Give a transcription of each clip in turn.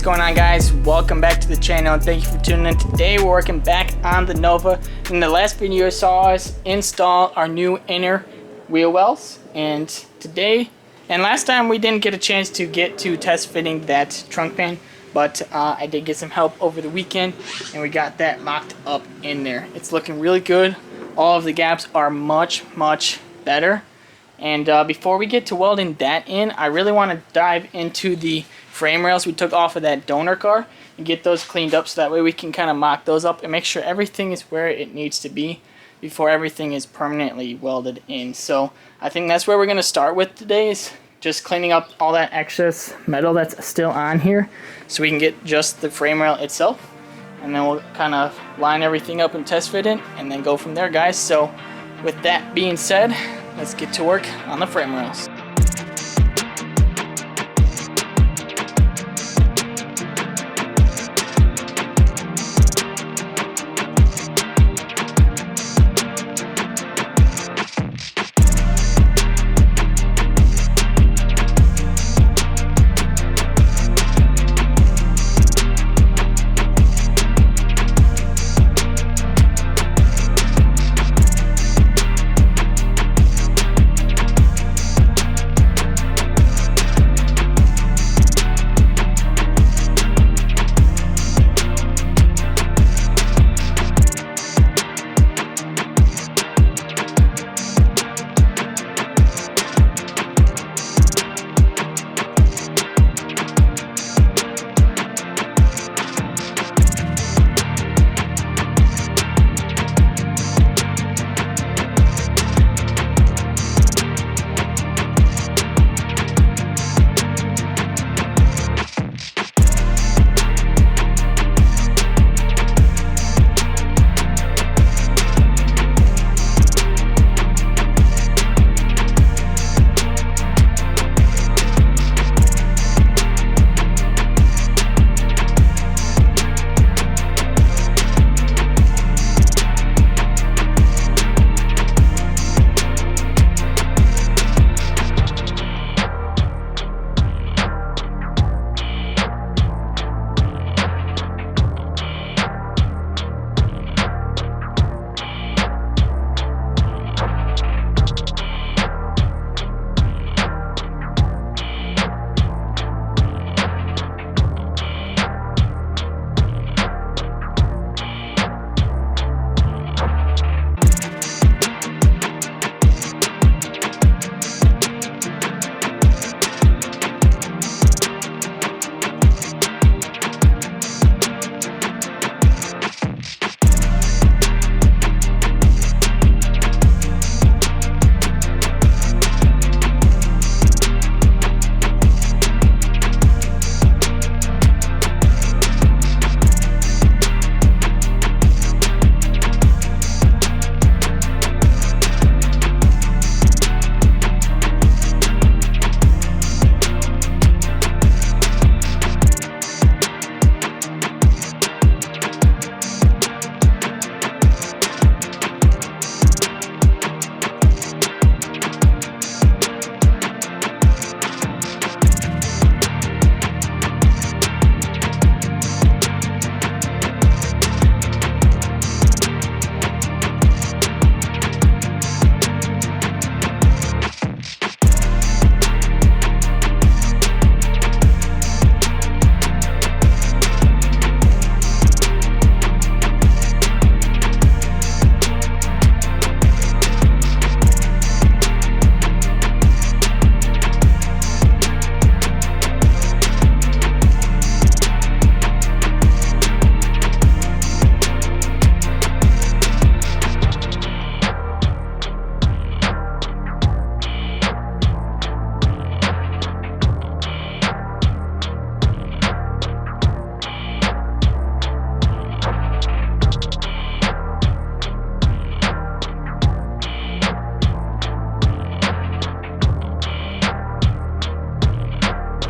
going on, guys? Welcome back to the channel and thank you for tuning in. Today we're working back on the Nova. In the last video you saw us install our new inner wheel wells, and last time we didn't get a chance to get to test fitting that trunk pan, but I did get some help over the weekend and we got that mocked up in there. It's looking really good. All of the gaps are much better. And before we get to welding that in, I really want to dive into the frame rails we took off of that donor car and get those cleaned up, so that way we can kind of mock those up and make sure everything is where it needs to be before everything is permanently welded in. So I think that's where we're going to start with today, is just cleaning up all that excess metal that's still on here so we can get just the frame rail itself, and then we'll kind of line everything up and test fit it and then go from there, guys. So with that being said, let's get to work on the frame rails.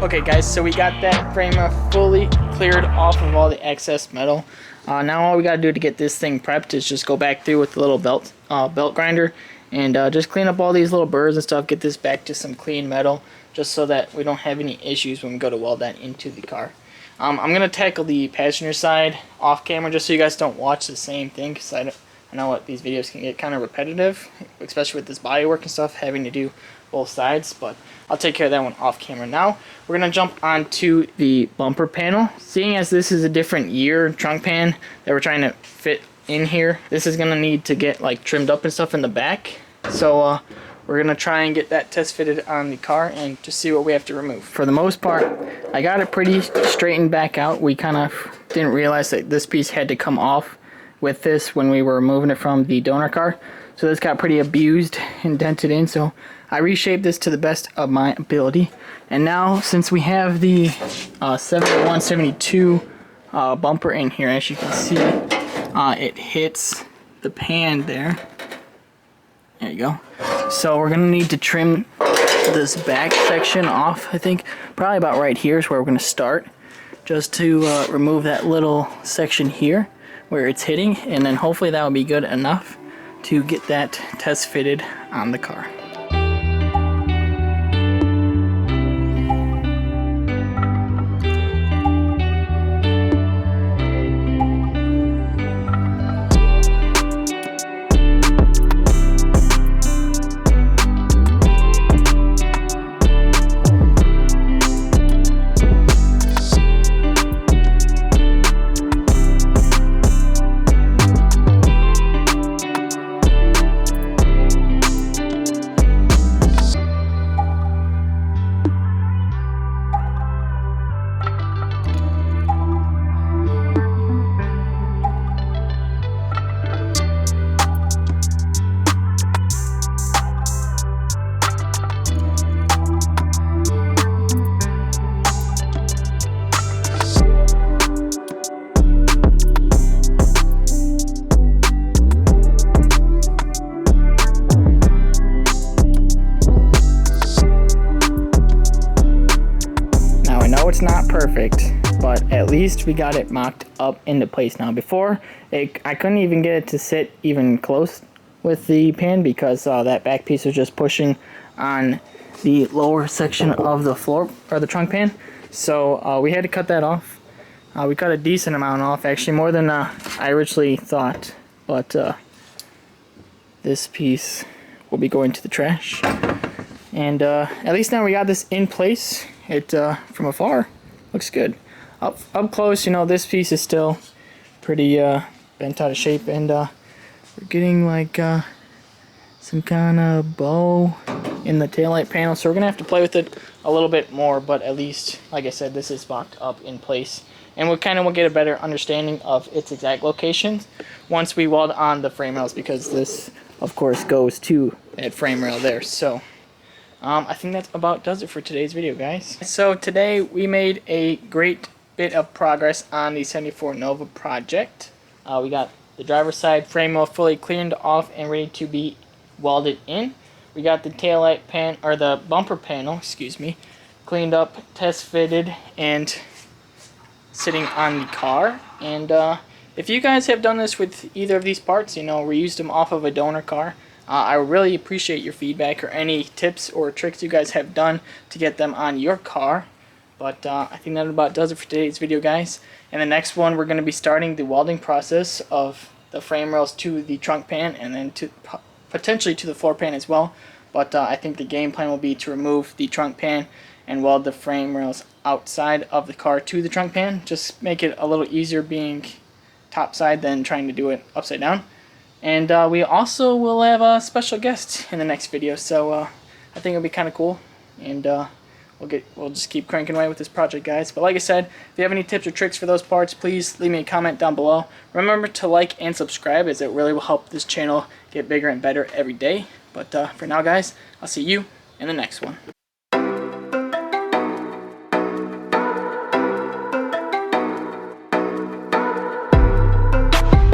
Okay guys, so we got that frame fully cleared off of all the excess metal. Now all we gotta do to get this thing prepped is just go back through with the little belt grinder and just clean up all these little burrs and stuff, get this back to some clean metal, just so that we don't have any issues when we go to weld that into the car. I'm going to tackle the passenger side off camera just so you guys don't watch the same thing, because I know what these videos can get kind of repetitive, especially with this body work and stuff, having to do both sides, but I'll take care of that one off camera. Now we're going to jump onto the bumper panel. Seeing as this is a different year trunk pan that we're trying to fit in here, this is going to need to get like trimmed up and stuff in the back. So we're going to try and get that test fitted on the car and just see what we have to remove. For the most part, I got it pretty straightened back out. We kind of didn't realize that this piece had to come off with this when we were moving it from the donor car. So this got pretty abused and dented in, so I reshaped this to the best of my ability. And now, since we have the 71, 72 bumper in here, as you can see, it hits the pan there. There you go. So we're gonna need to trim this back section off. I think probably about right here is where we're gonna start, just to remove that little section here where it's hitting, and then hopefully that will be good enough to get that test fitted on the car. It's not perfect, but at least we got it mocked up into place now. Before, I couldn't even get it to sit even close with the pan because that back piece was just pushing on the lower section of the floor or the trunk pan. So we had to cut that off. We cut a decent amount off, actually more than I originally thought, but this piece will be going to the trash. And at least now we got this in place. It from afar looks good. Up close, you know, this piece is still pretty bent out of shape, and we're getting like some kind of bow in the taillight panel, so we're gonna have to play with it a little bit more, but at least, like I said, this is mocked up in place, and we'll get a better understanding of its exact locations once we weld on the frame rails, because this of course goes to that frame rail there. So I think that about does it for today's video, guys. So today we made a great bit of progress on the 74 Nova project. We got the driver's side frame rail fully cleaned off and ready to be welded in. We got the taillight pan, or the bumper panel, excuse me, cleaned up, test fitted, and sitting on the car. And if you guys have done this with either of these parts, you know, reused them off of a donor car, I really appreciate your feedback or any tips or tricks you guys have done to get them on your car. But I think that about does it for today's video, guys. In the next one, we're going to be starting the welding process of the frame rails to the trunk pan, and then to potentially to the floor pan as well. But I think the game plan will be to remove the trunk pan and weld the frame rails outside of the car to the trunk pan. Just make it a little easier being topside than trying to do it upside down. And we also will have a special guest in the next video, so I think it'll be kind of cool. And we'll just keep cranking away with this project, guys. But like I said, if you have any tips or tricks for those parts, please leave me a comment down below. Remember to like and subscribe, as it really will help this channel get bigger and better every day. But for now, guys, I'll see you in the next one.